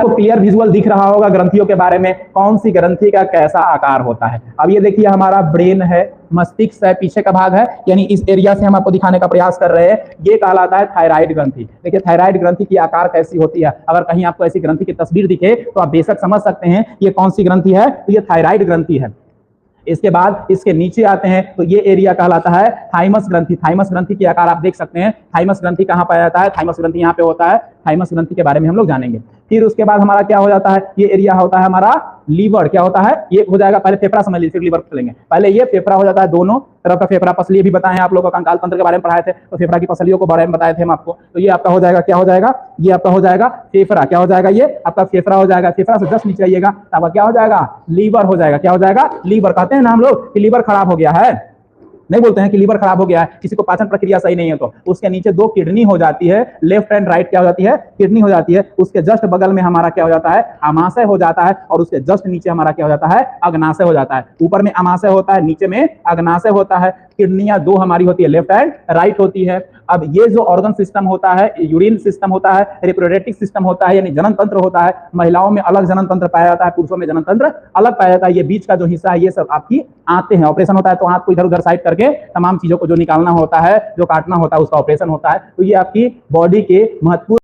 आपको clear visual दिख रहा होगा ग्रंथियों के बारे में, कौन सी ग्रंथि का कैसा आकार होता है। अब ये देखिए हमारा ब्रेन है, मस्तिष्क है, पीछे का भाग है, यानी इस एरिया से हम आपको दिखाने का प्रयास कर रहे हैं। ये कहलाता है थायराइड ग्रंथि। देखिए थायराइड ग्रंथि की आकार कैसी होती है, अगर कहीं आपको ऐसी ग्रंथि की तस्वीर दिखे तो आप बेशक समझ सकते हैं ये कौन सी ग्रंथि है, तो ये थायराइड ग्रंथि है। इसके बाद इसके नीचे आते हैं तो ये एरिया कहलाता है थाइमस ग्रंथि। थाइमस ग्रंथि की आकार आप देख सकते हैं। थाइमस ग्रंथि कहाँ पाया जाता है, थाइमस ग्रंथि यहाँ पे होता है। थाइमस ग्रंथि के बारे में हम लोग जानेंगे। फिर उसके बाद हमारा क्या हो जाता है, ये एरिया होता है हमारा लीवर। क्या होता है, ये हो जाएगा, पहले फेफड़ा समझ लीजिए फिर लीवर चलेंगे। पहले ये फेफड़ा हो जाता है, दोनों तरफ का फेफड़ा। पसली भी बताए हैं आप लोगों को, कंकाल तंत्र के बारे में पढ़ाए थे, तो फेफड़ा की पसलियों को बारे में बताए थे हम आपको। तो ये आपका हो जाएगा, क्या हो जाएगा, ये आपका हो जाएगा फेफड़ा। क्या हो जाएगा, ये आपका फेफड़ा हो जाएगा। फेफड़ा से जस्ट नीचे आइएगा तो आपका क्या हो जाएगा, लीवर हो जाएगा। क्या हो जाएगा, लीवर। कहते हैं ना हम लोग कि लीवर खराब हो गया है, नहीं बोलते हैं कि लीवर खराब हो गया है, किसी को पाचन प्रक्रिया सही नहीं है तो उसके नीचे दो किडनी हो जाती है, लेफ्ट एंड राइट क्या हो जाती है, किडनी हो जाती है। उसके जस्ट बगल में हमारा क्या हो जाता है, अमाशय हो जाता है, और उसके जस्ट नीचे हमारा क्या हो जाता है, अग्नाशय हो जाता है। ऊपर में अमाशय होता है, नीचे में अग्नाशय होता है। किडनियां दो हमारी होती है, लेफ्ट एंड राइट होती है। अब ये जो ऑर्गन सिस्टम होता है, यूरिन सिस्टम होता है, रिप्रोडक्टिव सिस्टम होता है, यानी जनन तंत्र होता है। महिलाओं में अलग जनन तंत्र पाया जाता है, पुरुषों में जनन तंत्र अलग पाया जाता है। ये बीच का जो हिस्सा है ये सब आपकी आते हैं। ऑपरेशन होता है तो हाथ को इधर उधर साइड करके तमाम चीजों को जो निकालना होता है, जो काटना होता है, उसका ऑपरेशन होता है। तो ये आपकी बॉडी के महत्वपूर्ण